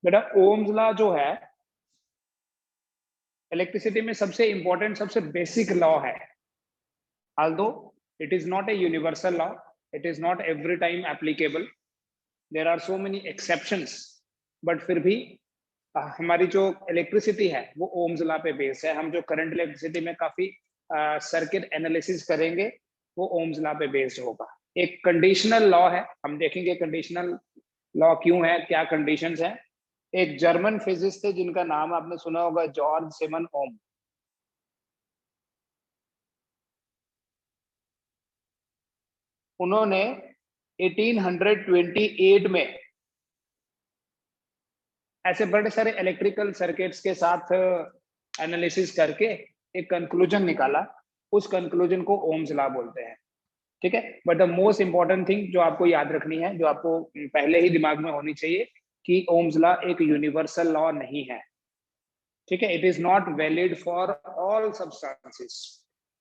बेटा ohm's law जो है इलेक्ट्रिसिटी में सबसे इंपॉर्टेंट, सबसे बेसिक लॉ है। although it is not a universal law, it is not every time applicable, there are so many exceptions, but फिर भी हमारी जो इलेक्ट्रिसिटी है वो ओम्स लॉ पे बेस है। हम जो करंट इलेक्ट्रिसिटी में काफी सर्किट एनालिसिस करेंगे वो ओम्स लॉ पे बेस्ड होगा। एक कंडीशनल लॉ है, हम देखेंगे कंडीशनल लॉ क्यों है, क्या कंडीशंस हैं। एक जर्मन फिजिसिस्ट थे जिनका नाम आपने सुना होगा, जॉर्ज सिमन ओम। उन्होंने 1828 में ऐसे बड़े सारे इलेक्ट्रिकल सर्किट्स के साथ एनालिसिस करके एक कंक्लूजन निकाला। उस कंक्लूजन को ओम्स लॉ बोलते हैं, ठीक है। But the most important thing जो आपको याद रखनी है, जो आपको पहले ही दिमाग में होनी चाहिए, कि ओम्स लॉ एक यूनिवर्सल लॉ नहीं है, ठीक है। It is not valid for all substances.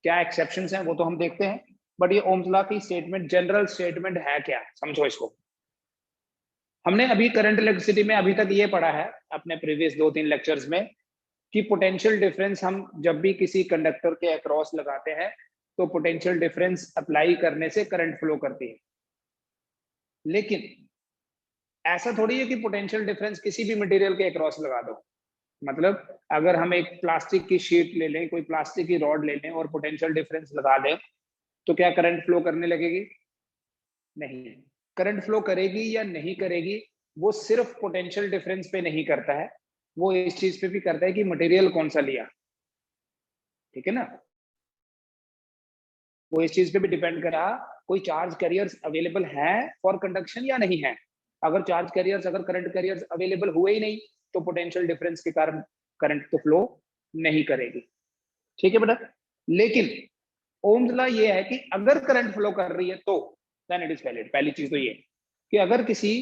क्या एक्सेप्शंस हैं वो तो हम देखते हैं, बट ये ओम्स लॉ की स्टेटमेंट, जनरल स्टेटमेंट है क्या, समझो इसको। हमने अभी करंट इलेक्ट्रिसिटी में अभी तक ये पढ़ा है अपने प्रीवियस 2-3 लेक्चर्स में कि पोटेंशियल डिफरेंस हम जब भी किसी कंडक्टर के अक्रॉस लगाते हैं तो पोटेंशियल डिफरेंस अप्लाई करने से करंट फ्लो करती है। लेकिन ऐसा थोड़ी है कि पोटेंशियल डिफरेंस किसी भी मटेरियल के अक्रॉस लगा दो। मतलब अगर हम एक प्लास्टिक की शीट ले लें, कोई प्लास्टिक की रॉड ले लें और पोटेंशियल डिफरेंस लगा दें, तो क्या करंट फ्लो करने लगेगी? नहीं। करंट फ्लो करेगी या नहीं करेगी वो सिर्फ पोटेंशियल डिफरेंस पे नहीं करता है, वो इस चीज पे भी करता है कि मटेरियल कौन सा लिया, ठीक है ना। वो इस चीज पे भी डिपेंड कर रहा कोई चार्ज कैरियर्स अवेलेबल है फॉर कंडक्शन या नहीं है। अगर चार्ज कैरियर्स, अगर करंट कैरियर्स अवेलेबल हुए ही नहीं तो पोटेंशियल डिफरेंस के कारण करंट तो फ्लो नहीं करेगी, ठीक है बेटा। लेकिन ओम्स लॉ ये है कि अगर करंट फ्लो कर रही है तो देन इट इज वैलिड। पहली चीज तो ये कि अगर किसी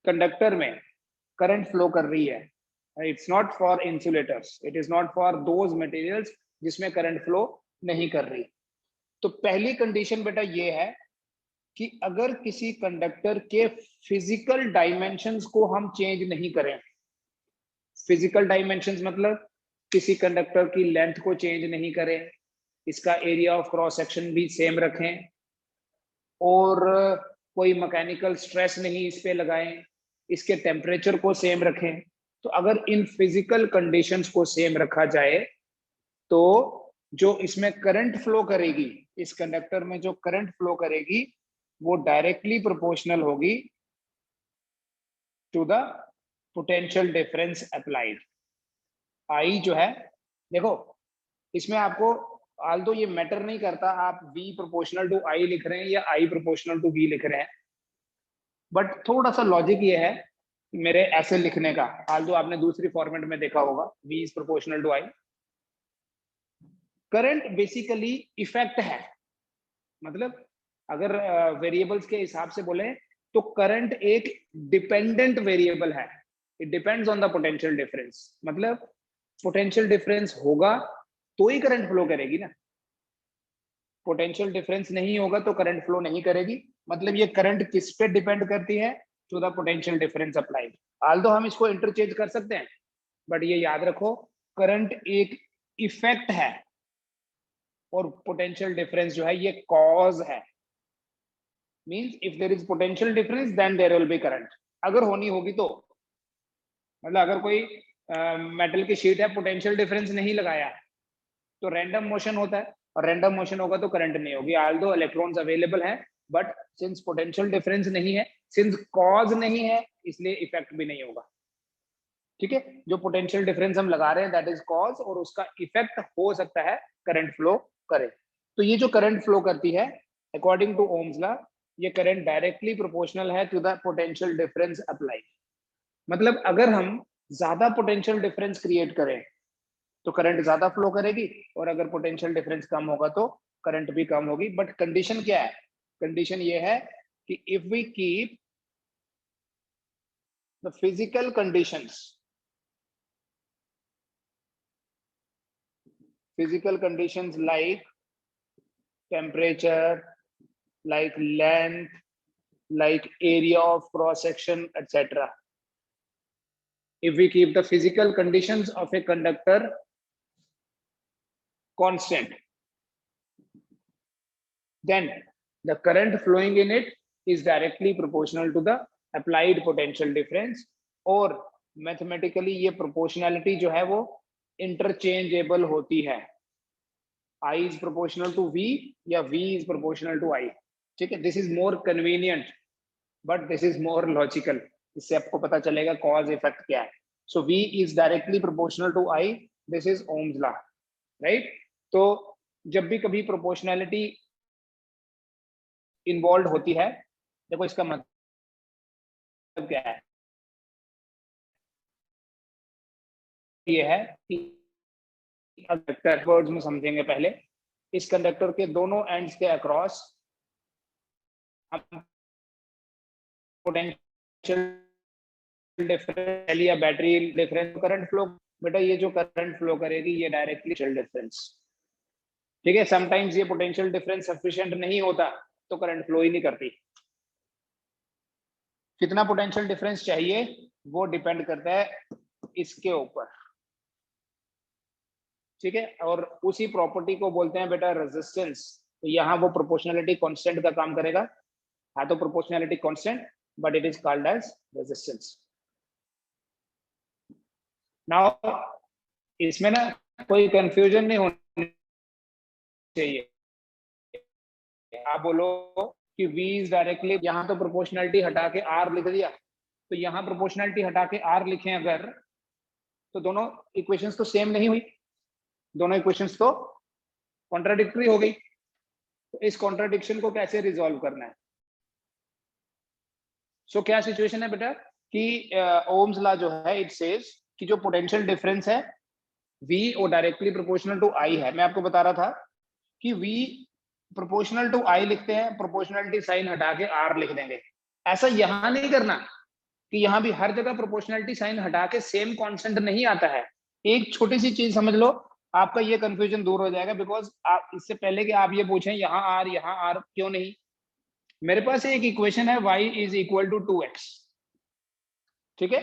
कंडक्टर में करंट फ्लो कर रही है, it's not for insulators, it is not for those materials जिसमें करंट फ्लो नहीं कर रही। तो पहली कंडीशन बेटा ये है कि अगर किसी कंडक्टर के फिजिकल डायमेंशंस को हम चेंज नहीं करें। फिजिकल डायमेंशंस मतलब किसी कंडक्टर की लेंथ को चेंज नहीं करें, इसका एरिया ऑफ क्रॉस सेक्शन भी सेम रखें, और कोई मैकेनिकल स्ट्रेस नहीं इस पे लगाएं, इसके टेम्परेचर को सेम रखें। तो अगर इन फिजिकल कंडीशंस को सेम रखा जाए तो जो इसमें करंट फ्लो करेगी, इस कंडक्टर में जो करंट फ्लो करेगी वो डायरेक्टली प्रोपोर्शनल होगी to the potential difference applied. I जो है, देखो इसमें आपको आल्दो ये मैटर नहीं करता आप V प्रोपोर्शनल टू I लिख रहे हैं या I प्रोपोर्शनल टू V लिख रहे हैं, बट थोड़ा सा लॉजिक ये है मेरे ऐसे लिखने का। आल्दो आपने दूसरी फॉर्मेट में देखा होगा V is proportional to I। Current basically effect है, मतलब अगर वेरिएबल्स के हिसाब से बोले तो करंट एक डिपेंडेंट वेरिएबल है। It depends on the potential difference. मतलब पोटेंशियल डिफरेंस होगा तो ही करंट फ्लो करेगी ना, पोटेंशियल डिफरेंस नहीं होगा तो करंट फ्लो नहीं करेगी। मतलब ये करंट किस पे डिपेंड करती है? To the potential difference applied. Although हम इसको इंटरचेंज कर सकते हैं, बट ये याद रखो करंट एक इफेक्ट है और पोटेंशियल डिफरेंस जो है ये कॉज है। Means if there is potential difference then there will be current. अगर होनी होगी तो, मतलब अगर कोई मेटल की शीट है, पोटेंशियल डिफरेंस नहीं लगाया तो रैंडम मोशन होता है, और रैंडम मोशन होगा तो करंट नहीं होगी। आल्दो इलेक्ट्रॉन्स अवेलेबल है, बट सिंस पोटेंशियल डिफरेंस नहीं है, सिंस कॉज नहीं है, इसलिए इफेक्ट भी नहीं होगा, ठीक है। जो पोटेंशियल डिफरेंस हम लगा रहे हैं दैट इज कॉज, और उसका इफेक्ट हो सकता है करंट फ्लो करे। तो ये जो करंट फ्लो करती है अकॉर्डिंग टू ओम्स लॉ, ये करंट डायरेक्टली प्रोपोर्शनल है to the potential difference apply. मतलब अगर हम ज्यादा पोटेंशियल डिफरेंस क्रिएट करें तो करंट ज्यादा फ्लो करेगी, और अगर पोटेंशियल डिफरेंस कम होगा तो करंट भी कम होगी। बट कंडीशन क्या है? कंडीशन ये है कि if we keep the physical conditions, physical conditions like temperature, like length, like area of cross section, etc. if we keep the physical conditions of a conductor constant, then the current flowing in it is directly proportional to the applied potential difference, और mathematically ये proportionality जो है वो interchangeable होती है. I is proportional to V या V is proportional to I. ठीक है, this is more convenient but this is more logical. इससे आपको पता चलेगा कॉज इफेक्ट क्या है. So V is directly proportional to I. This is Ohm's law, right. तो जब भी कभी प्रोपोर्शनैलिटी इन्वॉल्व होती है, देखो इसका मतलब क्या है, ये है कि कंडक्टर वर्ड्स में समझेंगे पहले. इस कंडक्टर के दोनों एंड्स के अक्रॉस हम पोटेंशियल डिफरेंस या बैटरी डिफरेंस करंट फ्लो, बेटा ये जो करंट फ्लो करेगी ये डायरेक्टली पोटेंशियल डिफरेंस. ठीक है, समटाइम्स ये पोटेंशियल डिफरेंस सफिशिएंट नहीं होता तो करंट फ्लो ही नहीं करती. कितना पोटेंशियल डिफरेंस चाहिए वो डिपेंड करता है इसके ऊपर. ठीक है, और उसी प्रॉपर्टी को बोलते हैं बेटा रेजिस्टेंस. तो यहाँ वो प्रोपोर्शनैलिटी कांस्टेंट का काम करेगा. हाँ, तो proportionality constant but it is called as resistance. Now इसमें ना कोई कंफ्यूजन नहीं होनी चाहिए. आप बोलो कि V इज डायरेक्टली, यहाँ तो प्रोपोर्शनैलिटी हटा के R लिख दिया, तो यहाँ प्रोपोर्शनैलिटी हटा के R लिखें अगर, तो दोनों इक्वेशंस तो सेम नहीं हुई, दोनों इक्वेशंस तो कॉन्ट्राडिक्टरी हो गई. तो इस कॉन्ट्राडिक्शन को कैसे रिजॉल्व करना है? सो क्या सिचुएशन है बेटा कि ओम्स लॉ जो है इट सेज कि जो पोटेंशियल डिफरेंस है V वो डायरेक्टली प्रोपोर्शनल टू I है. मैं आपको बता रहा था कि V प्रोपोर्शनल टू I लिखते हैं, प्रोपोर्शनलिटी साइन हटा के R लिख देंगे. ऐसा यहां नहीं करना कि यहां भी हर जगह प्रोपोर्शनलिटी साइन हटा के सेम कांस्टेंट नहीं आता है. एक छोटी सी चीज समझ लो, आपका ये कंफ्यूजन दूर हो जाएगा. बिकॉज आप इससे पहले कि आप ये पूछें यहाँ R क्यों नहीं, मेरे पास एक इक्वेशन है y is equal to 2x. ठीक है,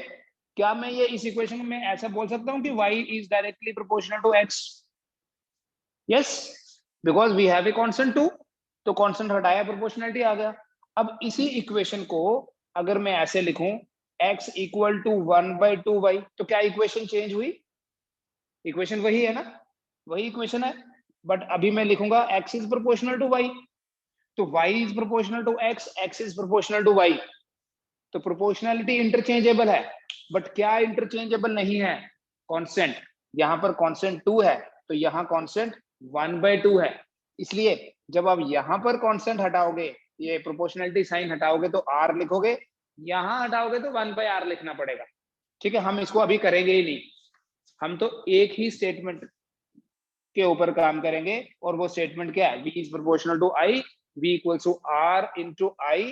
क्या मैं ये इस इक्वेशन में ऐसा बोल सकता हूँ कि y is directly proportional to x? Yes, because we have a constant 2, तो कांस्टेंट हटाया प्रोपोर्शनलिटी आ गया. अब इसी इक्वेशन को अगर मैं ऐसे लिखूं x इक्वल टू 1/2y, तो क्या इक्वेशन चेंज हुई? इक्वेशन वही है ना, वही इक्वेशन है, बट अभी मैं लिखूंगा x is proportional to y. तो y is proportional to x is proportional to y. तो प्रोपोर्शनैलिटी इंटरचेंजेबल है, बट क्या इंटरचेंजेबल नहीं है? कांस्टेंट. यहाँ पर कांस्टेंट 2 है, तो यहाँ कांस्टेंट 1/2 है. इसलिए जब आप यहाँ पर कांस्टेंट हटाओगे, ये प्रोपोर्शनैलिटी साइन हटाओगे तो r लिखोगे, यहाँ हटाओगे तो 1/r लिखना पड़ेगा. ठीक है, हम इसको अभी करेंगे ही नहीं, हम तो एक ही स्टेटमेंट के ऊपर काम करेंगे, और वो स्टेटमेंट क्या है? V is proportional to I, V equals to R into I.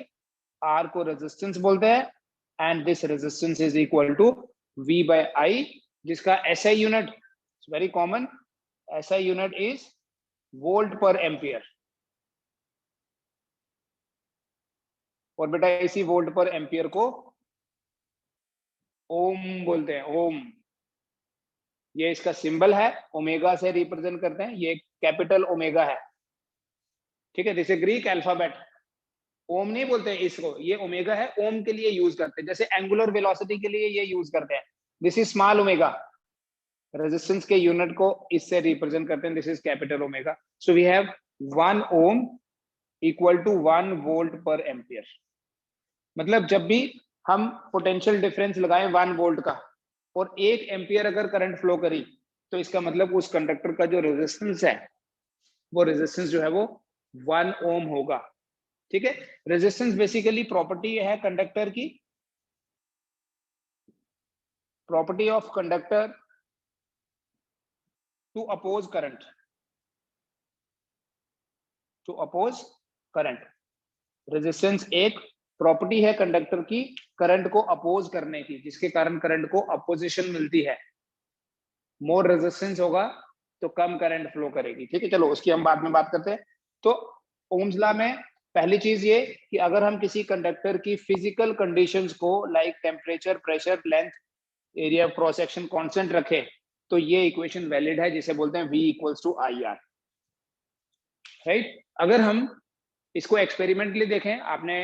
R को रेजिस्टेंस बोलते हैं, and this resistance is equal to V by I, जिसका SI unit very common, SI unit is volt per ampere. और बेटा इसी volt per ampere को ओम बोलते हैं, ओम. ये इसका सिंबल है, ओमेगा से रिप्रेजेंट करते हैं, ये कैपिटल ओमेगा है. ठीक है, जैसे ग्रीक अल्फाबेट. ओम नहीं बोलते हैं इसको, ये ओमेगा है, ओम के लिए यूज करते हैं. जैसे एंगुलर वेलोसिटी के लिए ये यूज करते हैं, this is small omega. Resistance के यूनिट को इससे रिप्रेजेंट करते हैं, this is capital omega. So we have 1 ohm equal to 1 volt per ampere. मतलब जब भी हम पोटेंशियल डिफरेंस लगाएं 1 वोल्ट का, और 1 एम्पियर अगर करंट फ्लो करी, तो इसका मतलब उस कंडक्टर का जो रेजिस्टेंस है, वो रेजिस्टेंस जो है वो 1 ओम होगा. ठीक है, रेजिस्टेंस बेसिकली प्रॉपर्टी है कंडक्टर की, property of conductor to oppose current, to oppose current. Resistance एक प्रॉपर्टी है कंडक्टर की करंट को अपोज करने की, जिसके कारण करंट को अपोजिशन मिलती है. मोर रेजिस्टेंस होगा तो कम करंट फ्लो करेगी. ठीक है, चलो उसकी हम बाद में बात करते हैं. तो ओम्स लॉ में पहली चीज ये कि अगर हम किसी कंडक्टर की फिजिकल कंडीशंस को, like temperature, pressure, length, area of cross section constant रखे, तो ये इक्वेशन वैलिड है, जिसे बोलते हैं V equals to I R, right. अगर हम इसको एक्सपेरिमेंटली देखें, आपने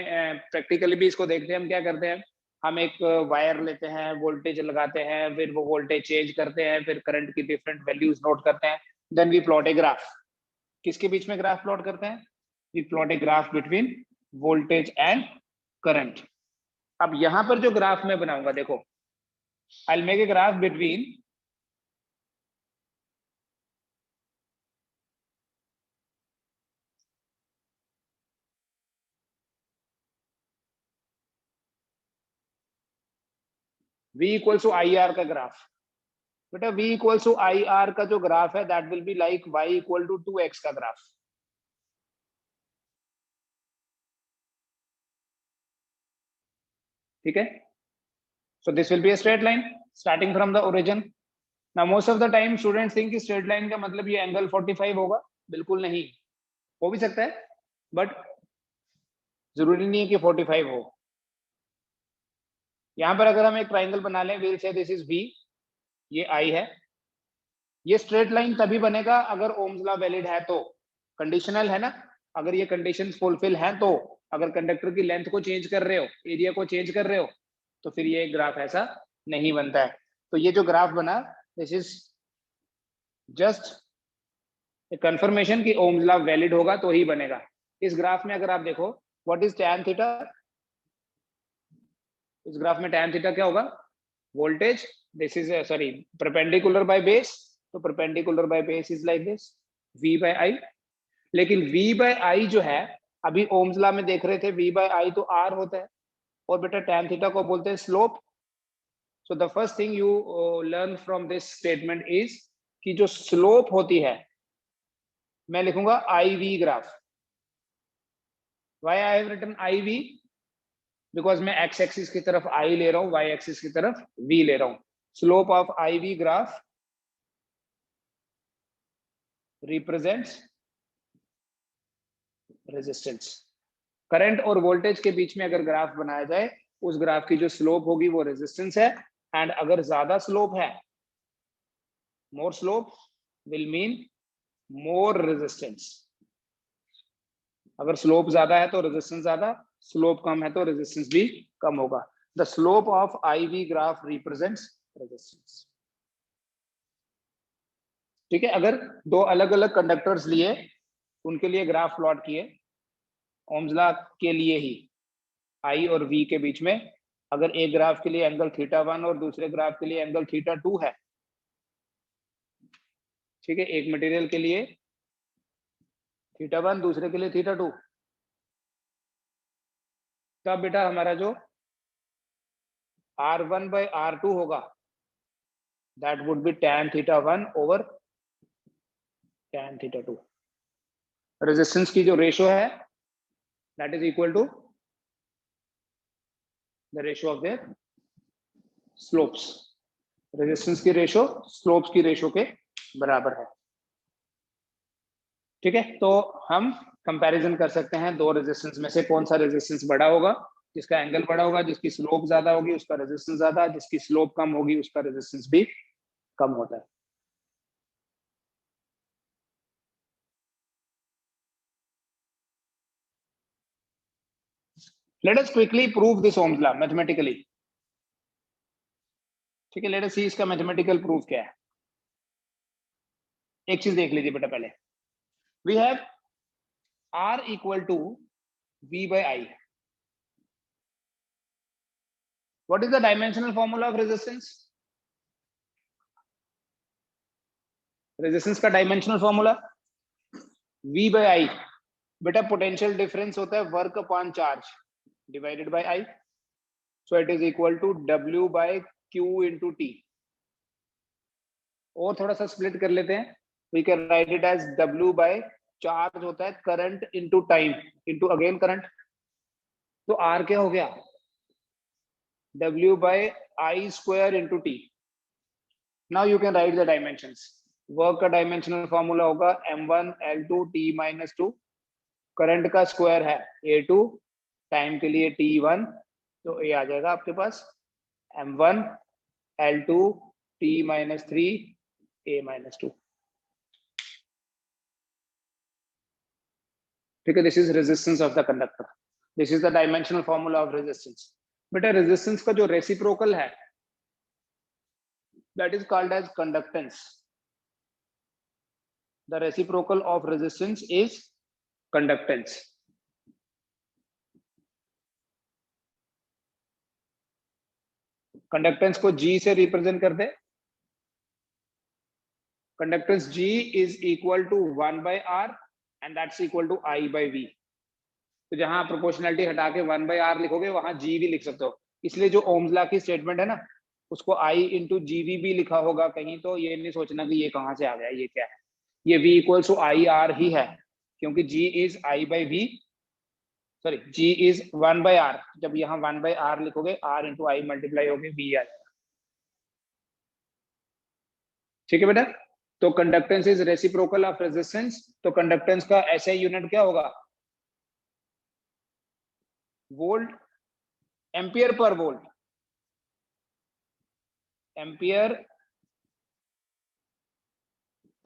प्रैक्टिकली भी इसको देखते हैं, हम क्या करते हैं, हम एक वायर लेते हैं, वोल्टेज लगाते हैं, फिर वो वोल्टेज चेंज करते हैं, फिर करंट की डिफरेंट वैल्यूज नोट करते हैं, then we plot a graph. किसके बीच में ग्राफ प्लॉट करते हैं? We plot a graph between voltage and current. अब यहां पर जो ग्राफ मैं बनाऊंगा, देखो, I will make a graph between V equals to I R का ग्राफ। बेटा V equals to I R का जो ग्राफ है, that will be like Y equal to 2x का ग्राफ। ठीक है, so this will be a straight line starting from the origin. Now most of the time students think कि straight line का मतलब ये एंगल 45 होगा। बिल्कुल नहीं, हो भी सकता है, बट जरूरी नहीं है कि 45 हो। यहां पर अगर हम एक ट्राइंगल बना लें, we'll say this is V, ये I है। ये स्ट्रेट लाइन तभी बनेगा अगर ओम्स लॉ वैलिड है तो, कंडीशनल है ना, अगर ये कंडीशंस फुलफिल हैं तो, अगर कंडक्टर की लेंथ को चेंज कर रहे हो, एरिया को चेंज कर रहे हो, तो फिर ये ग्राफ ऐसा नहीं बनता है। तो ये जो ग्राफ बना, दिस इज जस्ट कंफर्मेशन कि ओम्स लॉ वैलिड होगा तो ही बनेगा। इस ग्राफ में अगर आप देखो, व्हाट इज टैन थीटा, इस ग्राफ में टैन थीटा क्या होगा? Voltage, this is sorry perpendicular by base, तो perpendicular by base is like this V by I. लेकिन V बाय आई जो है, अभी ओम्स लॉ में देख रहे थे, V बाय आई तो R होता है, और बेटा टैन थीटा को बोलते हैं slope. So the first thing you learn from this statement is कि जो स्लोप होती है, मैं लिखूंगा I V graph. Why I have written I V? Because मैं एक्स एक्सिस की तरफ आई ले रहा हूं, वाई एक्सिस की तरफ वी ले रहा हूं। Slope of I V graph represents resistance. Current और वोल्टेज के बीच में अगर ग्राफ बनाया जाए, उस ग्राफ की जो स्लोप होगी वो रेजिस्टेंस है, एंड अगर ज्यादा स्लोप है, more slope will mean more resistance. अगर स्लोप ज्यादा है तो रेजिस्टेंस ज्यादा, स्लोप कम है तो रेजिस्टेंस भी कम होगा। The slope of I V graph represents resistance. ठीक है, अगर दो अलग अलग कंडक्टर्स लिए, उनके लिए ग्राफ प्लॉट किए, ओम्स लॉ के लिए ही आई और वी के बीच में, अगर एक ग्राफ के लिए एंगल θ1 और दूसरे ग्राफ के लिए एंगल θ2 है, ठीक है, एक मटेरियल के लिए θ1, दूसरे के लिए θ2, तब बेटा हमारा जो R1 by R2 होगा, that would be tan θ1 over tan θ2। Resistance की जो रेशियो है, that is equal to the ratio of their slopes. Resistance की रेशियो स्लोप्स की रेशियो के बराबर है। ठीक है, तो हम कंपैरिजन कर सकते हैं दो रेजिस्टेंस में से कौन सा रेजिस्टेंस बड़ा होगा। जिसका एंगल बड़ा होगा, जिसकी स्लोप ज्यादा होगी, उसका रेजिस्टेंस ज्यादा, जिसकी स्लोप कम होगी, उसका रेजिस्टेंस भी कम होता है। Let us quickly prove this Ohm's law mathematically. ठीक है, लेट अस सी इसका मैथमेटिकल प्रूफ क्या है। एक चीज देख लीजिए बेटा पहले, we have R equal to V by I. What is the dimensional formula of resistance? Resistance का dimensional formula V by I, बेटा पोटेंशियल डिफरेंस होता है work upon charge divided by I, so it is equal to W by Q into T। और थोड़ा सा split कर लेते हैं, we can write it as W by charge होता है current into time into again current, तो R क्या हो गया? W by I square into T। Now you can write the dimensions. Work का डायमेंशनल फॉर्मूला होगा m1 l2 t minus 2, current का square है a2, टाइम के लिए t1, तो ये आ जाएगा आपके पास m1 L2 T minus 3 A minus 2. ठीक है, this is resistance of the conductor. This is the dimensional formula of resistance. बेटा रेजिस्टेंस का जो रेसिप्रोकल है that is called as conductance. The reciprocal of resistance is conductance. Conductance को G से represent करते हैं. Conductance G is equal to 1 by R and that's equal to I by V. तो जहां प्रोपोर्शनलिटी हटा के 1 by R लिखोगे वहां G भी लिख सकते हो. इसलिए जो ओम्स लॉ की स्टेटमेंट है ना उसको I इंटू GV भी लिखा होगा कहीं, तो ये नहीं सोचना कि ये कहां से आ गया, ये क्या है. ये V equals to I R ही है क्योंकि G is I by V, sorry G is 1 by R. जब यहाँ 1 by R लिखोगे R इंटू I मल्टीप्लाई होगी V आ जाएगा. ठीक है बेटा. तो conductance is reciprocal of resistance. तो कंडक्टेंस का ऐसा यूनिट क्या होगा? Volt, ampere per volt. Ampere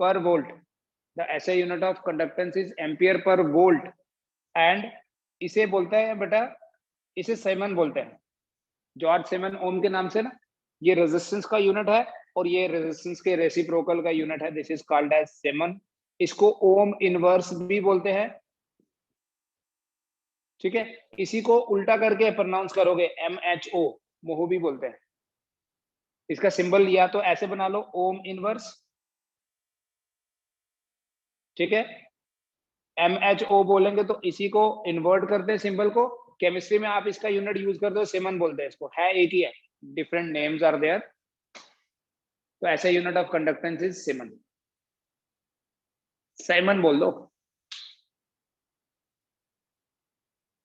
per volt. The SI unit of conductance is ampere per volt. And इसे बोलता है बेटा, इसे सेमन बोलते हैं, जॉर्ज सेमन ओम के नाम से ना. ये रेजिस्टेंस का यूनिट है और ये रेजिस्टेंस के रेसिप्रोकल का यूनिट है. This is called as siemens. इसको ओम इनवर्स भी बोलते हैं. ठीक है. इसी को उल्टा करके प्रोनाउंस करोगे MHO, मोह भी बोलते हैं. इसका सिंबल या तो ऐसे बना लो ओम इनवर्स. ठीक है. MHO बोलेंगे तो इसी को इन्वर्ट करते हैं सिंबल को. केमिस्ट्री में आप इसका यूनिट यूज करते हो, सेमन बोलते हैं इसको. है एक ही है, डिफरेंट नेम्स आर देयर. तो ऐसा unit of conductance is siemens. Siemens बोल दो.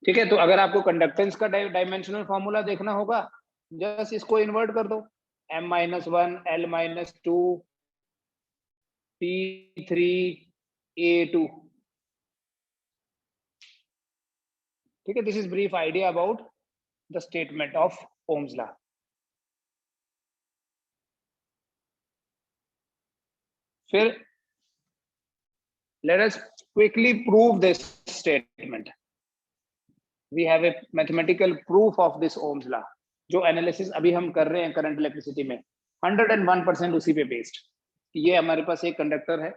ठीक है. तो अगर आपको कंडक्टेंस का डायमेंशनल फॉर्मूला देखना होगा, जस्ट इसको इन्वर्ट कर दो. M-1 L-2 P3 A2. ठीक है. This is brief idea about the statement of Ohm's law. फिर let us quickly prove this statement. We have a mathematical proof of this Ohm's law. जो analysis अभी हम कर रहे हैं करंट इलेक्ट्रिसिटी में 101% उसी पे बेस्ड. ये हमारे पास एक कंडक्टर है.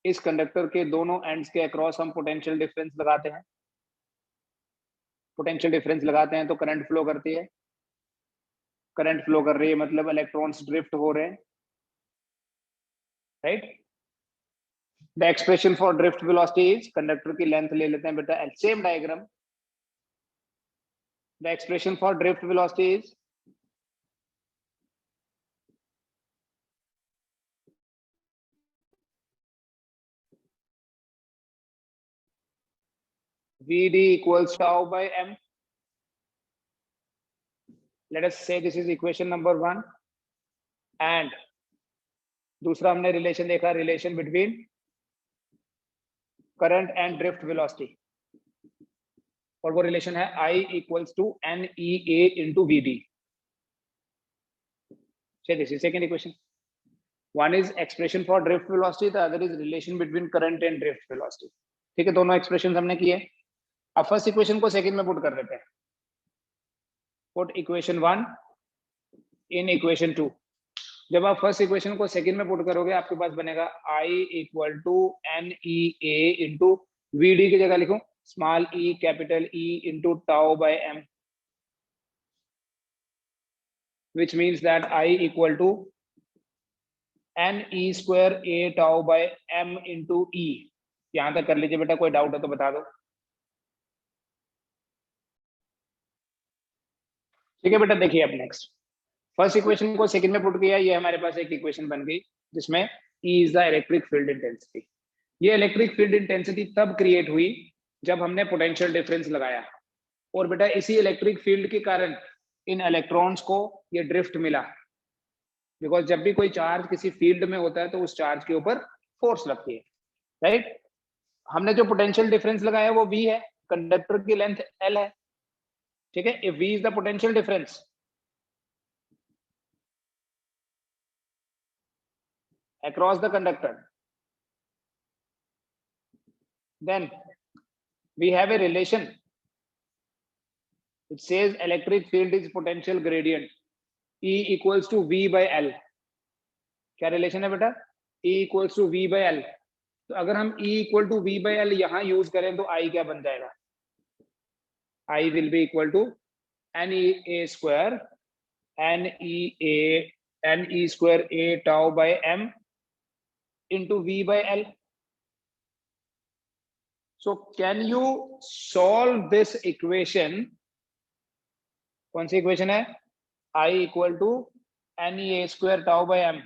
इस कंडक्टर के दोनों एंड्स के अक्रॉस हम पोटेंशियल डिफरेंस लगाते हैं. पोटेंशियल डिफरेंस लगाते हैं तो करंट फ्लो करती है. करंट फ्लो कर रही है मतलब इलेक्ट्रॉन्स ड्रिफ्ट हो रहे हैं. Right. The expression for drift velocity is, conductor की लेंथ ले लेते हैं बेटा, same diagram. The expression for drift velocity is Vd equals tau by m. Let us say this is equation number 1. And दूसरा हमने रिलेशन देखा, relation between current and drift velocity, और वो रिलेशन है I equals to NEA into VD. So this is second equation. One is expression for drift velocity, the other is relation between current and drift velocity. ठीक है. दोनों expression हमने किए. अब first equation को सेकंड में put कर देते हैं. Put equation 1 in equation 2. जब आप फर्स्ट इक्वेशन को सेकंड में पुट करोगे आपके पास बनेगा I equal to NEA into VD की जगह लिखो small e capital E into tau by m, which means that I equal to NE square A tau by m into E. यहां तक कर लीजिए बेटा. कोई डाउट है तो बता दो. ठीक है बेटा. देखिए अब नेक्स्ट, फर्स्ट इक्वेशन को सेकंड में पुट किया. ये हमारे पास एक इक्वेशन बन गई जिसमें E is the electric field intensity. ये इलेक्ट्रिक फील्ड इंटेंसिटी तब क्रिएट हुई जब हमने पोटेंशियल डिफरेंस लगाया. और बेटा इसी इलेक्ट्रिक फील्ड के कारण इन इलेक्ट्रॉन्स को ये ड्रिफ्ट मिला. बिकॉज जब भी कोई चार्ज किसी फील्ड में होता है तो उस चार्ज के ऊपर फोर्स लगती है. राइट. हमने जो पोटेंशियल डिफरेंस लगाया वो V है, कंडक्टर की लेंथ L है. ठीक है. If V is the potential difference across the conductor. Then we have a relation. It says electric field is potential gradient E equals to V by L. क्या relation है बेटा? E equals to V by L. तो अगर हम E equal to V by L यहां use करें तो I क्या बन जाएगा? I will be equal to NE square NE square A tau by M into V by L. So can you solve this equation? कौन सी equation है? I equal to NE square tau by M.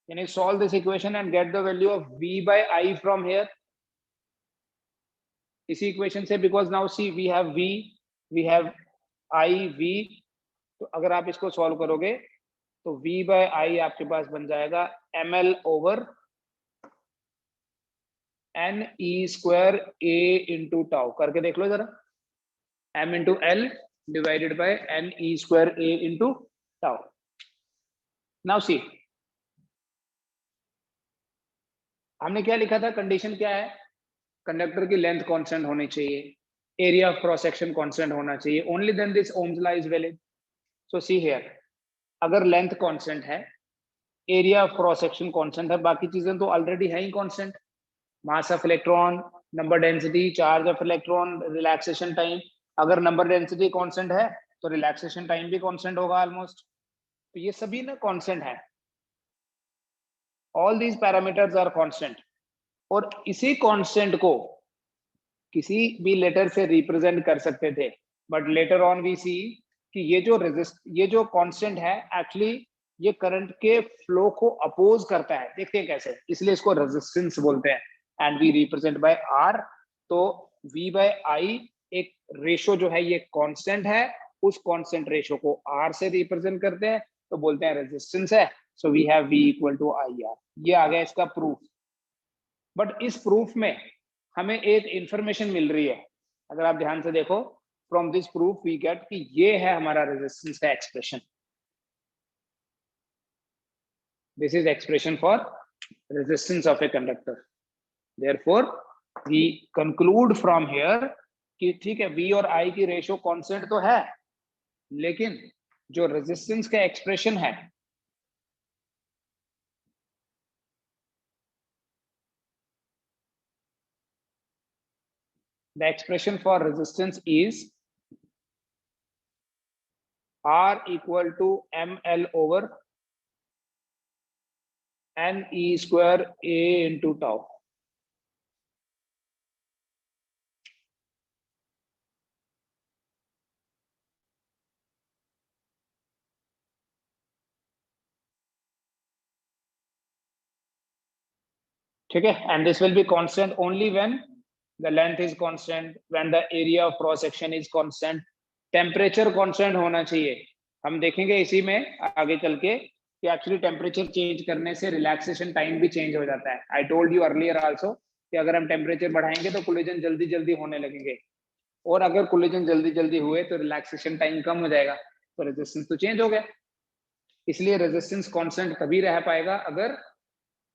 Can you solve this equation and get the value of V by I from here? इसी equation से, because now see we have V, we have I, V. तो अगर आप इसको solve करोगे तो V by I आपके पास बन जाएगा ML over NE square A into tau. करके देख लो जरा. M into L divided by NE square A into tau. Now see, हमने क्या लिखा था? कंडीशन क्या है? कंडक्टर की लेंथ कांस्टेंट होनी चाहिए, area of cross section constant होना चाहिए. Only then this Ohm's law is valid. So see here, अगर लेंथ कांस्टेंट है, area of cross section constant है, बाकी चीजें तो ऑलरेडी है ही constant. Mass of electron, number density, charge of electron, relaxation time. अगर नंबर डेंसिटी कांस्टेंट है तो रिलैक्सेशन टाइम भी कांस्टेंट होगा ऑलमोस्ट. तो ये सभी ना कांस्टेंट है. All these parameters are constant. और इसी कांस्टेंट को किसी भी लेटर से रिप्रेजेंट कर सकते थे, बट लेटर ऑन वी सी कि ये जो कांस्टेंट है एक्चुअली ये करंट के फ्लो को अपोज करता है. देखते हैं कैसे. इसलिए इसको रेजिस्टेंस बोलते हैं and we represent by R. तो V by I एक रेशो जो है ये कांस्टेंट है, उस कांस्टेंट रेशो को R से रिप्रेजेंट करते हैं तो बोलते हैं रेजिस्टेंस है. So we have V equal to IR. ये आ गया इसका प्रूफ. बट इस प्रूफ में हमें एक इंफॉर्मेशन मिल रही है. अगर आप ध्यान से देखो, from this proof we get कि ये है हमारा रेजिस्टेंस का expression. This is expression for resistance of a conductor. Therefore we conclude from here कि ठीक है, V और I की रेशियो कांस्टेंट तो है, लेकिन जो रेजिस्टेंस का एक्सप्रेशन है the expression for resistance is R equal to ML over NE square A into tau. ठीक है. And this will be constant only when the length is constant, when the area of cross section is constant. Temperature constant होना चाहिए. हम देखेंगे इसी में आगे चल के कि एक्चुअली टेम्परेचर चेंज करने से रिलैक्सेशन टाइम भी चेंज हो जाता है. I told you earlier also कि अगर हम टेम्परेचर बढ़ाएंगे तो कोलिजन जल्दी जल्दी होने लगेंगे, और अगर कोलिजन जल्दी जल्दी हुए तो रिलैक्सेशन टाइम कम हो जाएगा, तो रेजिस्टेंस तो चेंज हो गया. इसलिए रेजिस्टेंस कांस्टेंट तभी रह पाएगा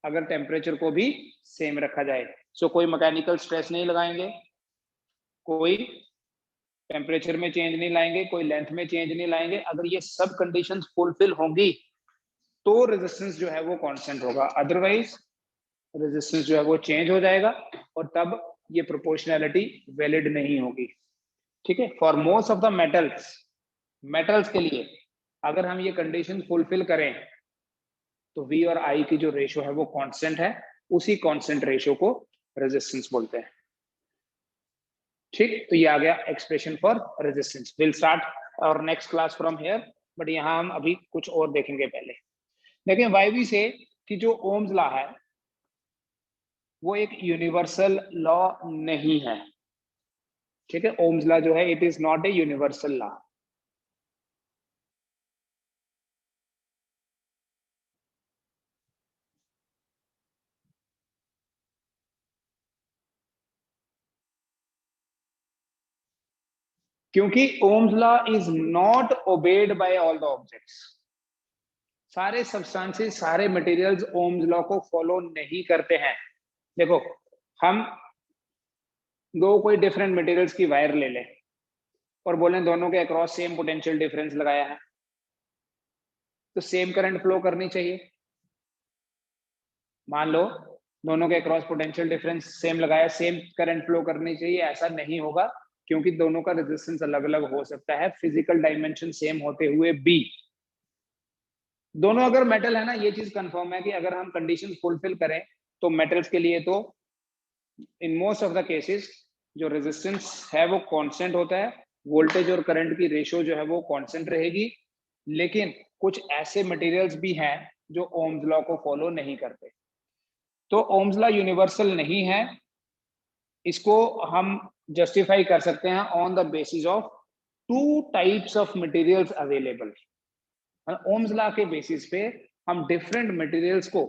अगर टेम्परेचर को भी सेम रखा जाए. सो कोई मैकेनिकल स्ट्रेस नहीं लगाएंगे, कोई टेम्परेचर में चेंज नहीं लाएंगे, कोई लेंथ में चेंज नहीं लाएंगे. अगर ये सब कंडीशंस फुलफिल होंगी तो रेजिस्टेंस जो है वो कांस्टेंट होगा. अदरवाइज रेजिस्टेंस जो है वो चेंज हो जाएगा और तब ये प्रोपोर्शनैलिटी वैलिड नहीं होगी. ठीक है. For most of the metals के लिए अगर हम ये कंडीशन फुलफिल करें तो V और I की जो रेशियो है वो कांस्टेंट है. उसी कांस्टेंट रेशियो को रेजिस्टेंस बोलते हैं. ठीक. तो ये आ गया expression for resistance. Will start our next class from here, but यहाँ हम अभी कुछ और देखेंगे. पहले देखें वाई वी से कि जो ओम्स लॉ है वो एक यूनिवर्सल लॉ नहीं है. ठीक है. ओम्स लॉ जो है it is not a universal law. क्योंकि Ohm's law is not obeyed by all the objects. सारे सब्सटेंसेस, सारे मटेरियल्स ओम्स लॉ को फॉलो नहीं करते हैं। देखो, हम दो कोई डिफरेंट मटेरियल्स की वायर ले लें और बोलें दोनों के अक्रॉस सेम पोटेंशियल डिफरेंस लगाया है, तो सेम करंट फ्लो करनी चाहिए। मान लो दोनों के अक्रॉस पोटेंशियल डिफरेंस सेम लगाया, सेम करंट फ्लो करनी चाहिए। ऐसा नहीं होगा, क्योंकि दोनों का रेजिस्टेंस अलग अलग हो सकता है, फिजिकल डायमेंशन सेम होते हुए भी। दोनों अगर मेटल है ना, ये चीज कंफर्म है कि अगर हम कंडीशन फुलफिल करें तो मेटल्स के लिए तो in most of the cases जो रेजिस्टेंस है वो कांस्टेंट होता है, वोल्टेज और करंट की रेशियो जो है वो कांस्टेंट रहेगी। लेकिन कुछ ऐसे मटेरियल्स भी हैं जो ओम्स लॉ को फॉलो नहीं करते। तो ओम्स लॉ यूनिवर्सल नहीं है, इसको हम जस्टिफाई कर सकते हैं on the basis of to types of materials available. Ohm's law के बेसिस पे हम डिफरेंट मटेरियल्स को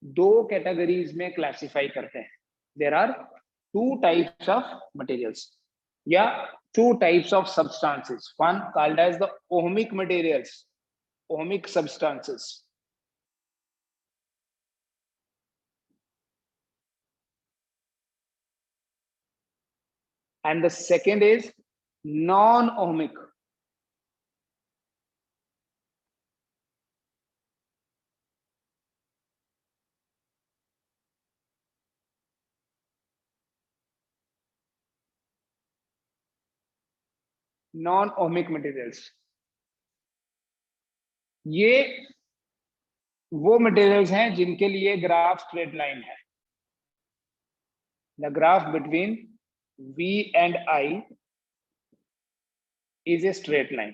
दो कैटेगरीज में क्लासिफाई करते हैं। There are two types of materials या two types of substances, one called as the ohmic materials, ohmic substances, and the second is non-ohmic. Non-ohmic materials, ये वो मटेरियल्स हैं जिनके लिए ग्राफ स्ट्रेट लाइन है। The graph between V and I is a straight line.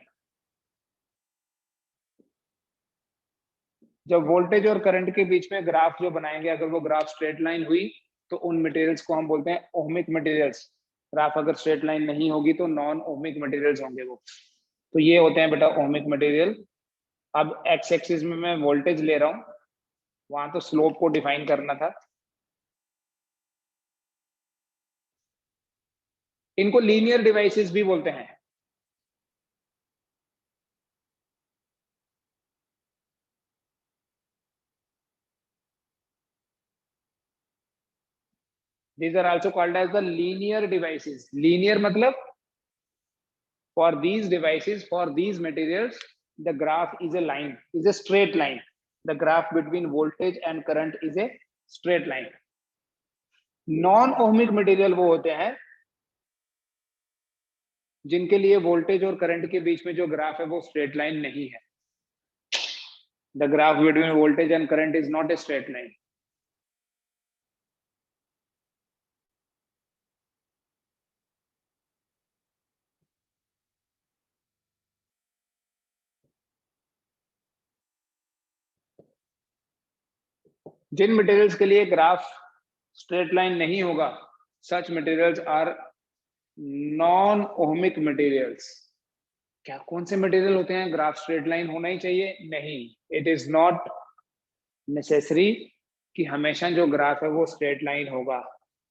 जब voltage और current के बीच में ग्राफ जो बनाएंगे, अगर वो ग्राफ स्ट्रेट लाइन हुई तो उन मटेरियल्स को हम बोलते हैं ओहमिक मटेरियल्स। ग्राफ अगर स्ट्रेट लाइन नहीं होगी तो नॉन ओहमिक मटेरियल्स होंगे वो। तो ये होते हैं बेटा ओहमिक मटेरियल। अब एक्स एक्सिस में मैं वोल्टेज ले रहा हूं, वहां तो स्लोप को डिफाइन करना था। इनको लीनियर डिवाइसेस भी बोलते हैं। These are also called as the linear devices. Linear मतलब for these devices, for these materials, the graph is a line, is a straight line. The graph between voltage and current is a straight line. Non-ohmic material वो होते हैं जिनके लिए voltage और current के बीच में जो ग्राफ है वो स्ट्रेट लाइन नहीं है। The graph between voltage and current is not a straight line. जिन मटेरियल्स के लिए ग्राफ स्ट्रेट लाइन नहीं होगा, such materials are non ohmic materials. क्या कौन से मटेरियल होते हैं ग्राफ स्ट्रेट लाइन होना ही चाहिए? नहीं, इट इज नॉट नेसेसरी कि हमेशा जो ग्राफ है वो स्ट्रेट लाइन होगा।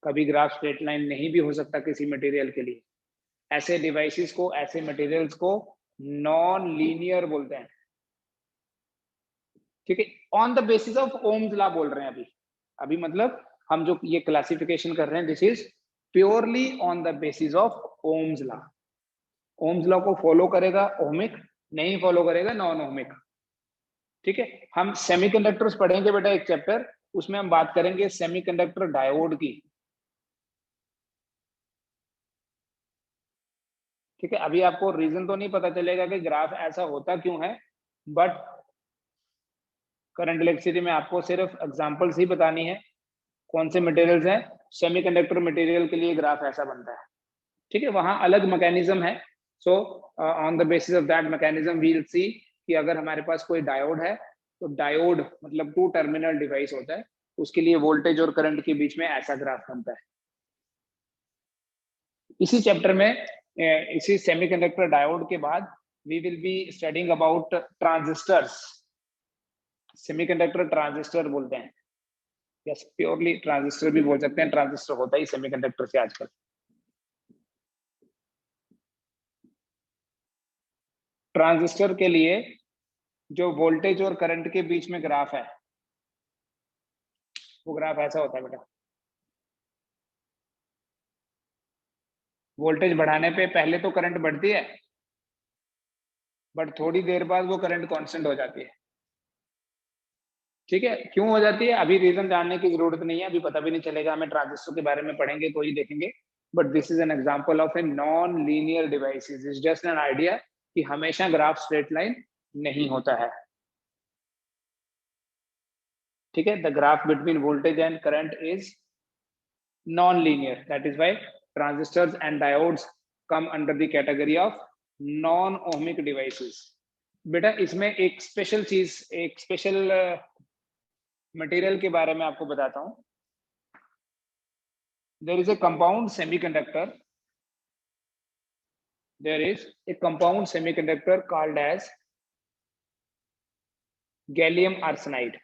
कभी ग्राफ स्ट्रेट लाइन नहीं भी हो सकता किसी मटेरियल के लिए। ऐसे डिवाइसेस को, ऐसे मटेरियल्स को नॉन लीनियर बोलते हैं। ठीक है, on the basis of Ohm's law बोल रहे हैं अभी। अभी मतलब हम जो ये क्लासिफिकेशन कर रहे हैं, this is purely on the basis of Ohm's law. Ohms law को फॉलो करेगा ओहमिक, नहीं फॉलो करेगा नॉन ओहमिक। ठीक है, हम सेमीकंडक्टर्स पढ़ेंगे बेटा एक चैप्टर, उसमें हम बात करेंगे सेमीकंडक्टर डायोड की। ठीक है, अभी आपको रीजन तो नहीं पता चलेगा कि ग्राफ ऐसा होता क्यों है, बट करंट इलेक्ट्रिसिटी में आपको सिर्फ एग्जांपल्स ही बतानी है कौन से मटेरियल्स हैं। सेमीकंडक्टर मटेरियल के लिए ग्राफ ऐसा बनता है। ठीक है, वहां अलग मैकेनिज्म है। So on the basis of that mechanism we will see कि अगर हमारे पास कोई डायोड है तो डायोड मतलब टू टर्मिनल डिवाइस होता है, उसके लिए वोल्टेज और करंट के बीच में ऐसा ग्राफ बनता है। इसी चैप्टर में, इसी सेमीकंडक्टर डायोड के बाद we will be studying about transistors. Semiconductor transistor बोलते हैं, यस प्योरली ट्रांजिस्टर भी बोल सकते हैं, ट्रांजिस्टर होता ही सेमीकंडक्टर से आजकल। ट्रांजिस्टर के लिए जो वोल्टेज और करंट के बीच में ग्राफ है, वो ग्राफ ऐसा होता है बेटा। वोल्टेज बढ़ाने पे पहले तो करंट बढ़ती है, बट थोड़ी देर बाद वो करंट कांस्टेंट हो जाती है। ठीक है, क्यों हो जाती है अभी रीजन जानने की जरूरत नहीं है, अभी पता भी नहीं चलेगा हमें, ट्रांजिस्टर के बारे में पढ़ेंगे तो ही देखेंगे। But this is an example of A non linear device, is just an idea कि हमेशा ग्राफ स्ट्रेट लाइन नहीं होता है। ठीक है, the graph between voltage and current is non linear, that is why transistors and diodes come under the category of non ohmic devices. बेटा इसमें एक स्पेशल चीज, एक स्पेशल मटेरियल के बारे में आपको बताता हूं। There is a compound semiconductor. There is a compound semiconductor called as gallium arsenide.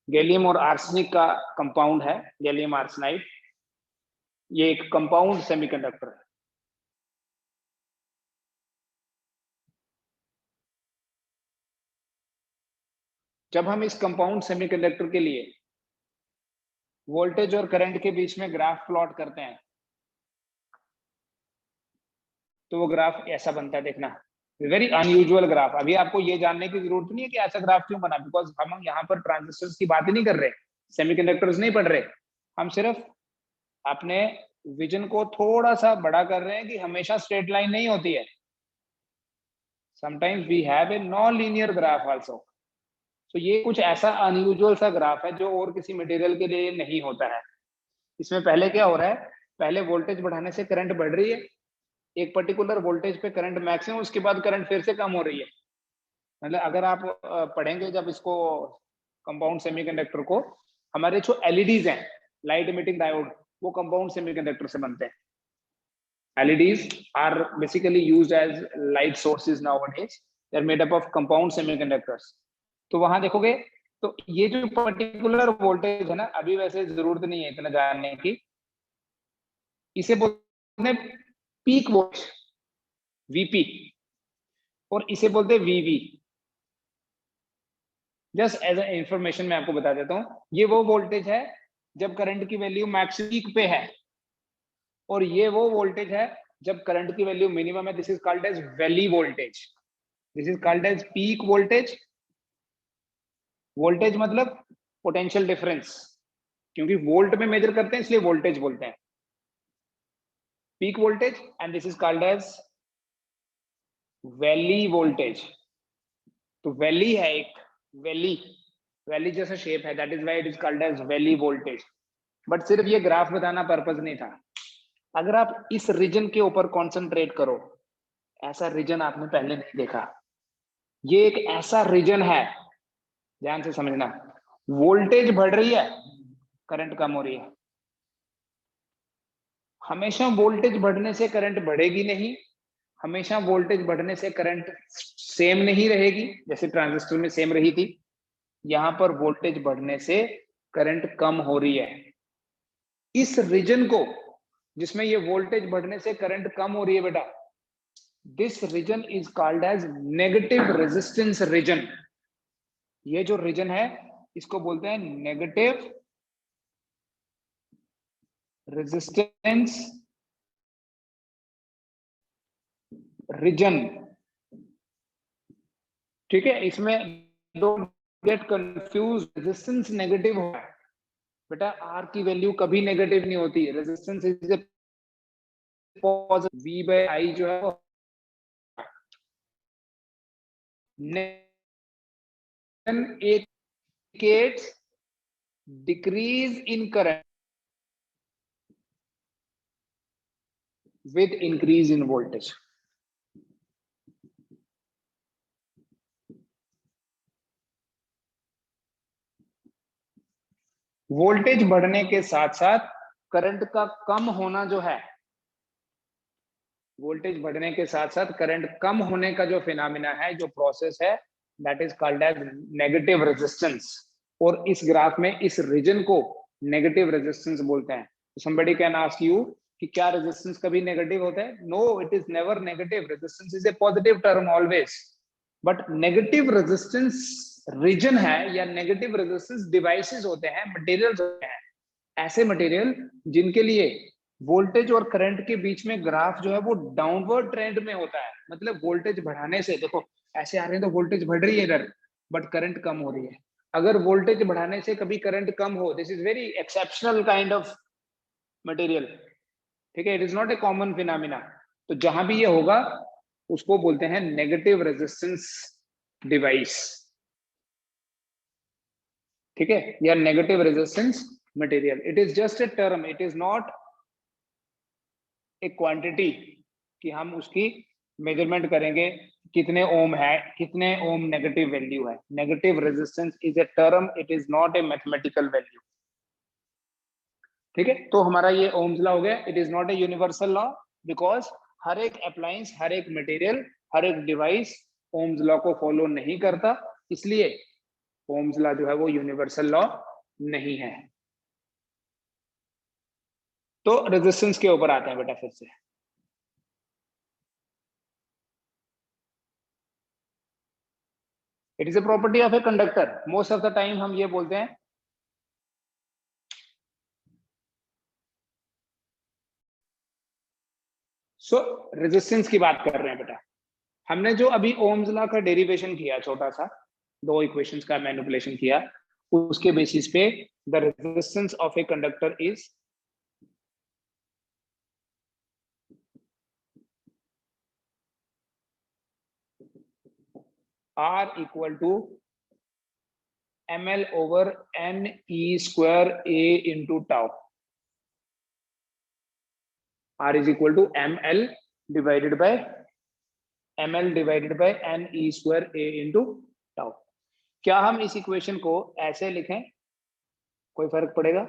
Gallium और आर्सेनिक का कंपाउंड है गैलियम आर्सेनाइड। ये एक कंपाउंड सेमीकंडक्टर है। जब हम इस कंपाउंड सेमीकंडक्टर के लिए वोल्टेज और करंट के बीच में ग्राफ प्लॉट करते हैं तो वो ग्राफ ऐसा बनता है, देखना, वेरी अनयूजुअल ग्राफ। अभी आपको ये जानने की जरूरत नहीं है कि ऐसा ग्राफ क्यों बना, बिकॉज हम यहाँ पर ट्रांजिस्टर्स की बात ही नहीं कर रहे, सेमीकंडक्टर्स नहीं पढ़ रहे, हम सिर्फ अपने विजन को थोड़ा सा बड़ा कर रहे हैं कि हमेशा स्ट्रेट लाइन नहीं होती है, sometimes we have a non linear graph also. तो ये कुछ ऐसा अनयूजुअल सा ग्राफ है जो और किसी मटेरियल के लिए नहीं होता है। इसमें पहले क्या हो रहा है, पहले वोल्टेज बढ़ाने से करंट बढ़ रही है, एक पर्टिकुलर वोल्टेज पे करंट मैक्सिमम, उसके बाद करंट फिर से कम हो रही है। मतलब अगर आप पढ़ेंगे जब इसको कंपाउंड सेमीकंडक्टर को, हमारे जो एलईडीज हैं, लाइट इमिटिंग डायोड, वो कंपाउंड सेमीकंडक्टर से बनते हैं। LEDs are basically used as light sources nowadays. They're made up of compound semiconductors. तो वहां देखोगे तो ये जो पर्टिकुलर वोल्टेज है ना, अभी वैसे जरूरत नहीं है इतना जानने की, इसे बोलते हैं पीक वोल्टेज VP, और इसे बोलते हैं VV। Just as a information मैं आपको बता देता हूं, ये वो वोल्टेज है जब करंट की वैल्यू मैक्स पीक पे है, और ये वो वोल्टेज है जब करंट की वैल्यू मिनिमम है। This is called as valley voltage, this is called as peak voltage. Voltage मतलब पोटेंशियल डिफरेंस, क्योंकि वोल्ट में मेजर करते हैं इसलिए वोल्टेज बोलते हैं, peak voltage, and this is called as valley voltage. तो वैली है एक, वैली, वैली जैसा शेप है, that is why it is called as valley voltage. But सिर्फ ये ग्राफ बताना पर्पस नहीं था। अगर आप इस रीजन के ऊपर कॉन्सेंट्रेट करो, ऐसा रीजन आपने पहले नहीं देखा, ये एक ऐसा रीजन है, ध्यान से समझना, वोल्टेज बढ़ रही है, करंट कम हो रही है। हमेशा वोल्टेज बढ़ने से करंट बढ़ेगी नहीं, हमेशा वोल्टेज बढ़ने से करंट सेम नहीं रहेगी, जैसे ट्रांजिस्टर में सेम रही थी। यहां पर वोल्टेज बढ़ने से करंट कम हो रही है। इस रीजन को जिसमें ये वोल्टेज बढ़ने से करंट कम हो रही है बेटा, this region is called as negative resistance region. ये जो रीजन है इसको बोलते हैं नेगेटिव रेजिस्टेंस रीजन। ठीक है, इसमें don't get confuse, resistance negative हो है बेटा, आर की वैल्यू कभी नेगेटिव नहीं होती, resistance is a positive, V by I जो है वो indicates decrease in current with increase in voltage। Voltage बढ़ने के साथ साथ करंट का कम होना जो है, वोल्टेज बढ़ने के साथ साथ करंट कम होने का जो फिनोमिना है, जो प्रोसेस है, that is called as negative resistance. और इस ग्राफ में इस रीजन को नेगेटिव रेजिस्टेंस बोलते हैं। समबडी कैन आस्क यू कि क्या रेजिस्टेंस कभी नेगेटिव होता है? No, it is never negative. Resistance is a positive term always. But negative resistance region है या नेगेटिव रेजिस्टेंस डिवाइसेस होते हैं, मटेरियल्स होते हैं, ऐसे मटेरियल जिनके लिए वोल्टेज और करंट के बीच में ग्राफ जो है वो डाउनवर्ड ट्रेंड में होता है. मतलब वोल्टेज बढ़ाने से, देखो ऐसे आ रहे हैं तो वोल्टेज बढ़ रही है इधर, बट करंट कम हो रही है. अगर वोल्टेज बढ़ाने से कभी करंट कम हो, this is very exceptional kind of material. ठीक है, it is not A common phenomena. तो जहां भी ये होगा उसको बोलते हैं नेगेटिव रेजिस्टेंस डिवाइस. ठीक है, या negative resistance material. It is just a term, it is not a quantity कि हम उसकी मेजरमेंट करेंगे कितने ओम है, कितने ओम नेगेटिव वैल्यू है. Negative resistance is a term, it is not a mathematical value. ठीक है, तो हमारा ये ओम्स लॉ हो गया. It is not a universal law because हर एक अप्लायंस, हर एक मटेरियल, हर एक डिवाइस ओम्स लॉ को फॉलो नहीं करता, इसलिए ओम्स लॉ जो है वो यूनिवर्सल लॉ नहीं है. तो रेजिस्टेंस के ऊपर आते हैं बेटा फिर से. It is a property of a conductor. Most of the time हम ये बोलते हैं रेजिस्टेंस की बात कर रहे हैं बेटा. हमने जो अभी ओम्स लॉ का डेरिवेशन किया, छोटा सा 2 इक्वेशंस का मैनिपुलेशन किया, उसके बेसिस पे the resistance of a conductor is R equal to ml over n e square a into tau. R is equal to ml divided by n e square a into tau. क्या हम इस equation को ऐसे लिखें, कोई फर्क पड़ेगा?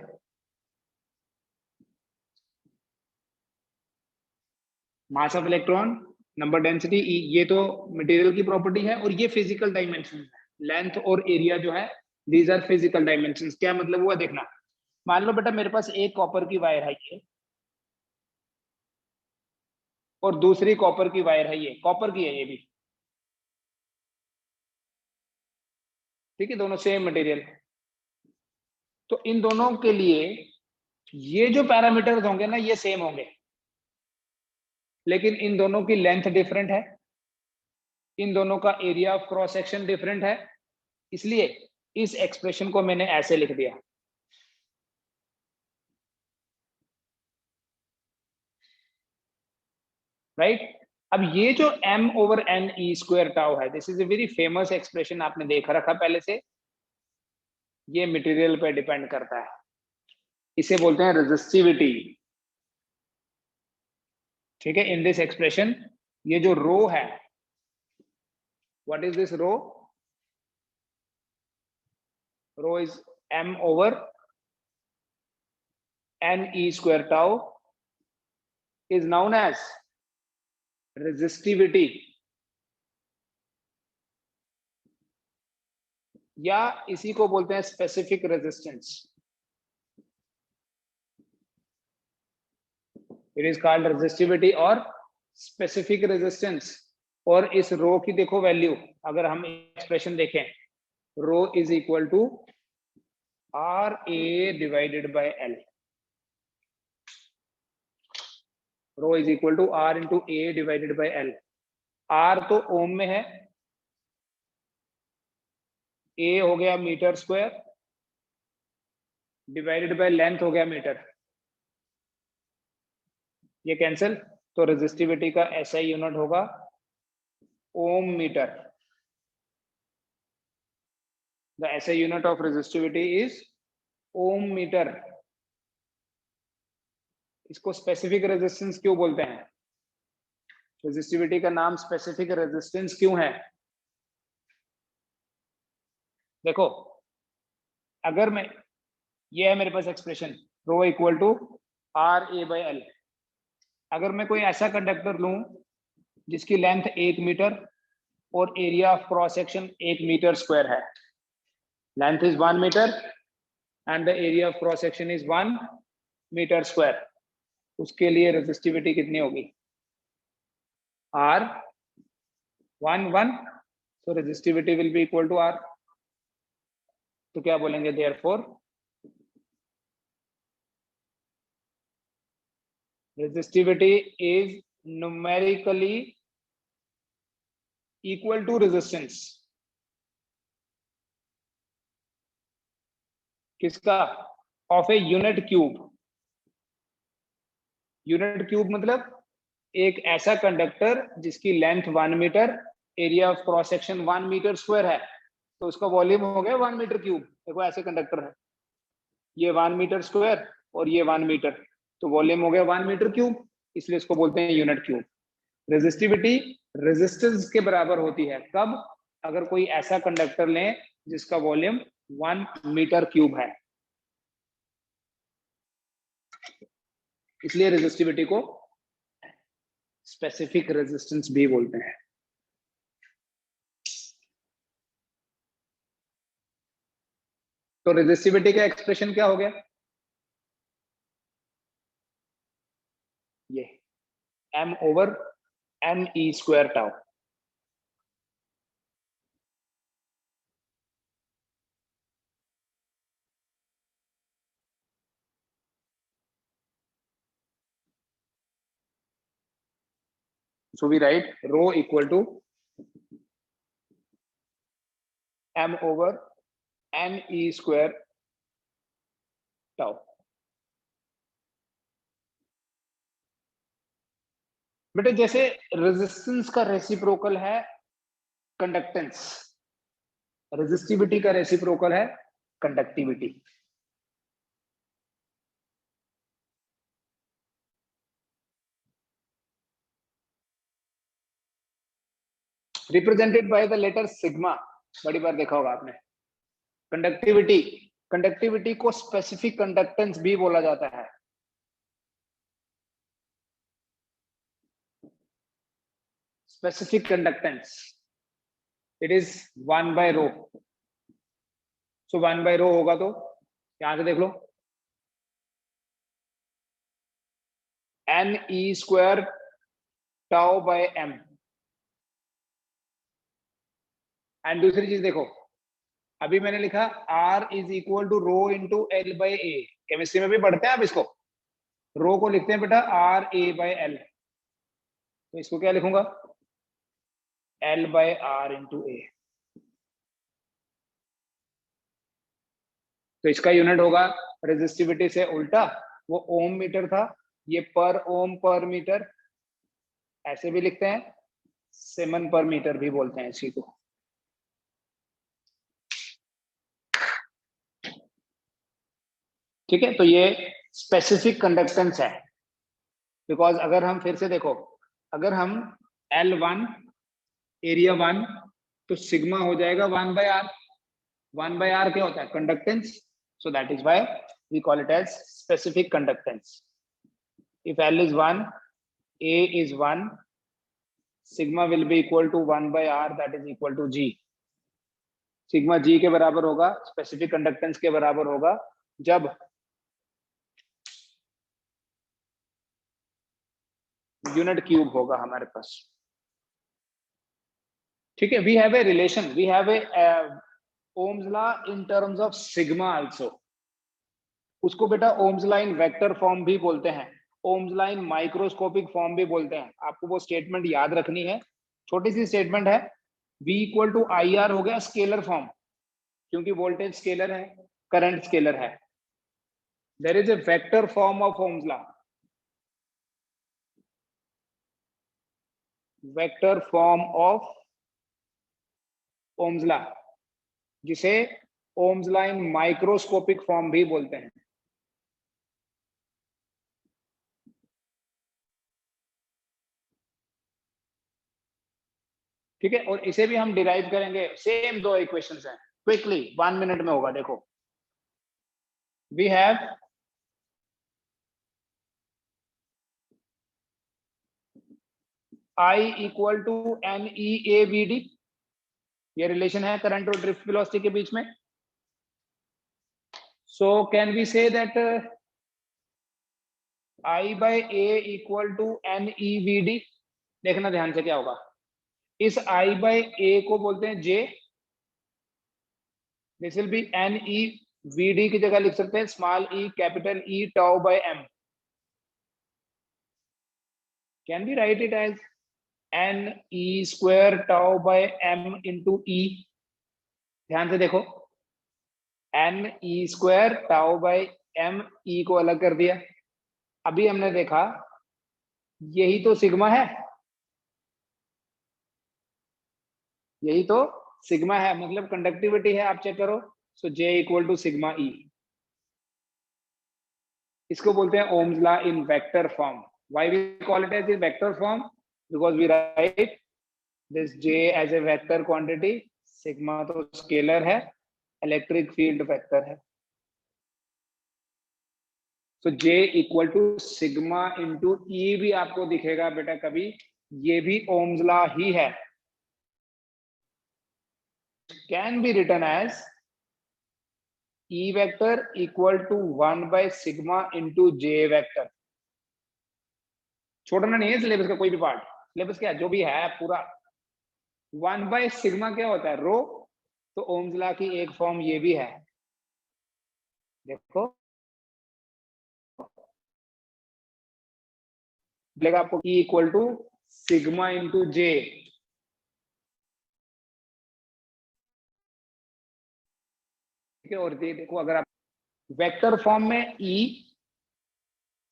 मास of electron, number density, ये तो मटेरियल की प्रॉपर्टी है और ये फिजिकल डायमेंशन है. लेंथ और एरिया जो है, दीज आर फिजिकल डायमेंशंस. क्या मतलब हुआ देखना. मान लो बेटा मेरे पास एक कॉपर की वायर है ये, और दूसरी कॉपर की वायर है ये. कॉपर की है ये भी, ठीक है, दोनों सेम मटेरियल. तो इन दोनों के लिए ये जो पैरामीटर्स होंगे ना, ये सेम होंगे, लेकिन इन दोनों की लेंथ डिफरेंट है, इन दोनों का area of cross section different है. इसलिए इस एक्सप्रेशन को मैंने ऐसे लिख दिया. राइट. अब ये जो m over n e square tau है, this is a very famous expression, आपने देखा रखा पहले से. ये मटेरियल पे डिपेंड करता है, इसे बोलते हैं रेजिस्टिविटी. ठीक है, इन दिस एक्सप्रेशन ये जो रो है, what is this rho? Rho is m over n e square tau is known as resistivity, या इसी को बोलते हैं specific resistance. It is called resistivity और स्पेसिफिक रेजिस्टेंस. और इस रो की देखो वैल्यू, अगर हम एक्सप्रेशन देखें, rho is equal to R A divided by L. Rho is equal to R into A divided by L. R तो ओम में है, ए हो गया metre square, divided by length हो गया मीटर. ये कैंसिल, तो रेजिस्टिविटी का SI यूनिट होगा ohm metre. The SI unit of resistivity is ohm metre. इसको स्पेसिफिक रेजिस्टेंस क्यों बोलते हैं? रेजिस्टिविटी का नाम स्पेसिफिक रेजिस्टेंस क्यों है? देखो, अगर मैं, ये है मेरे पास expression, rho equal to R A by L. अगर मैं कोई ऐसा कंडक्टर लूं जिसकी लेंथ 1 मीटर और area of cross section 1 metre square है, length is 1 metre and the area of cross section is 1 metre square, उसके लिए रेजिस्टिविटी कितनी होगी, R 1 so resistivity will be equal to R। तो क्या बोलेंगे, therefore resistivity is numerically equal to resistance किसका, of a unit cube। Unit cube मतलब एक ऐसा कंडक्टर जिसकी length 1 metre, area of cross section 1 metre square है, तो उसका वॉल्यूम हो गया 1 मीटर क्यूब। देखो ऐसे कंडक्टर है, ये 1 मीटर स्क्वायर और ये 1 मीटर, तो वॉल्यूम हो गया 1 मीटर क्यूब, इसलिए इसको बोलते हैं यूनिट क्यूब। रेजिस्टिविटी रेजिस्टेंस के बराबर होती है कब, अगर कोई ऐसा कंडक्टर लें जिसका वॉल्यूम 1 मीटर क्यूब है, इसलिए रेजिस्टिविटी को स्पेसिफिक रेजिस्टेंस भी बोलते हैं। तो रेजिस्टिविटी का एक्सप्रेशन क्या हो गया, ये m over n e square tau. So we write rho equal to m over n e square tau। बेटे जैसे रेजिस्टेंस का रेसिप्रोकल है कंडक्टेंस, रेजिस्टिविटी का रेसिप्रोकल है conductivity. Represented by the letter sigma, बड़ी बार देखा होगा आपने। कंडक्टिविटी, कंडक्टिविटी को स्पेसिफिक कंडक्टेंस भी बोला जाता है। Specific conductance it is 1 by rho. So 1 by rho होगा तो यहां से देख लो n e square tau by m। And दूसरी चीज देखो, अभी मैंने लिखा R is equal to rho into L by A. Chemistry में भी पढ़ते हैं आप इसको, रो को लिखते हैं बेटा R A बाई एल, तो इसको क्या लिखूंगा L बाई R इंटू ए। तो इसका यूनिट होगा रेजिस्टिविटी से उल्टा, वो ओम मीटर था, ये पर ओम पर मीटर, ऐसे भी लिखते हैं, सीमन पर मीटर भी बोलते हैं इसी को। ठीक है, तो ये स्पेसिफिक कंडक्टेंस है। बिकॉज अगर हम फिर से देखो, अगर हम L1 एरिया 1, तो सिग्मा हो जाएगा 1 बाय आर। 1 बाय आर क्या होता है, conductance, so that is why we call it as specific conductance. If L is 1, A is 1, sigma will be equal to 1 by R, that is equal to G। Sigma G के बराबर होगा, specific conductance के बराबर होगा जब unit cube होगा हमारे पास। ठीक है, we have a relation, we have a ohm's law in terms of sigma also. उसको बेटा ohm's law in vector form भी बोलते हैं, ohm's law in microscopic form भी बोलते हैं। आपको वो स्टेटमेंट याद रखनी है, छोटी सी स्टेटमेंट है। V equal to I R हो गया स्केलर फॉर्म, क्योंकि वोल्टेज स्केलर है, करंट स्केलर है। There is a vector form of Ohm's law, vector form of Ohm's law, जिसे Ohm's law in microscopic form भी बोलते हैं। ठीक है, और इसे भी हम डिराइव करेंगे, सेम दो इक्वेशंस हैं, क्विकली 1 मिनट में होगा। देखो, we have I equal to N E A V D, ये रिलेशन है करंट और ड्रिफ्ट वेलोसिटी के बीच में। So can we say that I by A equal to NEVD, देखना ध्यान से क्या होगा, इस I by A को बोलते हैं J, this will be NEVD की जगह लिख सकते हैं small e capital E tau by M, can we write it as NE square tau by M into E, ध्यान से देखो, NE square tau by M, E को अलग कर दिया, अभी हमने देखा यही तो सिग्मा है, यही तो सिग्मा है, मतलब कंडक्टिविटी है, आप चेक करो, so J equal to sigma E, इसको बोलते हैं ohm's law in vector form, why we call it as a vector form, because we write this J as a vector quantity, sigma तो scalar है, electric field vector है, तो J equal to sigma into E भी आपको दिखेगा बेटा कभी, ये भी ओम्स लॉ ही है, can be written as E vector equal to 1 by sigma into J vector, छोड़ना नहीं है सिलेबस का कोई भी पार्ट, सिलेबस क्या जो भी है पूरा, 1 by सिग्मा क्या होता है, रो, तो ओम्स लॉ की एक फॉर्म ये भी है, देखो मिलेगा आपको E equal to sigma into J, ठीक है, और ये देखो अगर आप वेक्टर फॉर्म में E,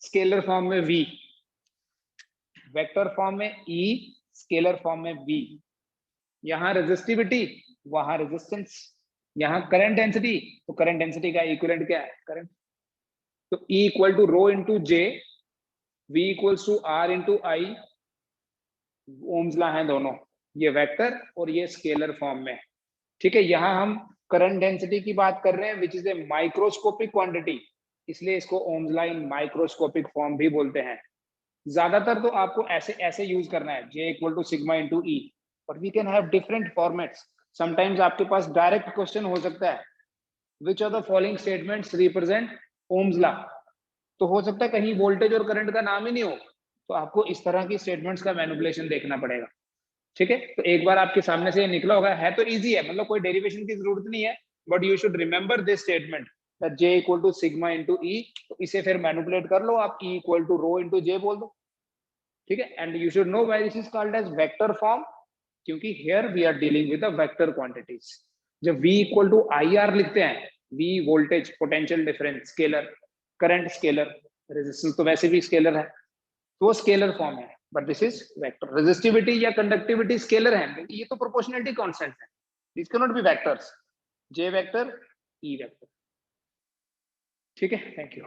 स्केलर फॉर्म में V, वेक्टर फॉर्म में E, स्केलर फॉर्म में V, यहां रेजिस्टिविटी वहां रेजिस्टेंस, यहां करंट डेंसिटी तो करंट डेंसिटी का इक्विवेलेंट क्या है, करंट, तो E equal to rho into J, V equals to R into I, ohm's law है दोनों, ये वेक्टर और ये स्केलर फॉर्म में, ठीक है, यहां हम करंट डेंसिटी की बात कर रहे हैं which is a microscopic quantity, इसलिए इसको ohms law in microscopic form भी बोलते हैं, ज्यादातर तो आपको ऐसे ऐसे यूज करना है, J equal to sigma into E, और we can have different formats, sometimes आपके पास डायरेक्ट क्वेश्चन हो सकता है, which are the following statements represent ohm's law, तो हो सकता है कहीं वोल्टेज और करंट का नाम ही नहीं हो, तो आपको इस तरह की स्टेटमेंट्स का मैनिपुलेशन देखना पड़ेगा, ठीक है, तो एक बार आपके सामने से ये निकला होगा, है तो इजी है, मतलब कोई डेरिवेशन की जरूरत नहीं है, but you should remember this statement that J equal to sigma into E, तो इसे फिर मैनिपुलेट कर लो आप, E equal to rho into J बोल दो, ठीक है, and you should know why this is called as vector form, क्योंकि here we are dealing with the vector quantities, जब V इक्वल टू IR लिखते हैं, V voltage potential difference scalar, current scalar, resistance तो वैसे भी scalar है, तो वो स्केलर फॉर्म है, but this is vector, resistivity या कंडक्टिविटी स्केलर है, ये तो प्रोपोर्शनलिटी कांस्टेंट है, this can not be vectors, J vector E vector, ठीक है, थैंक यू।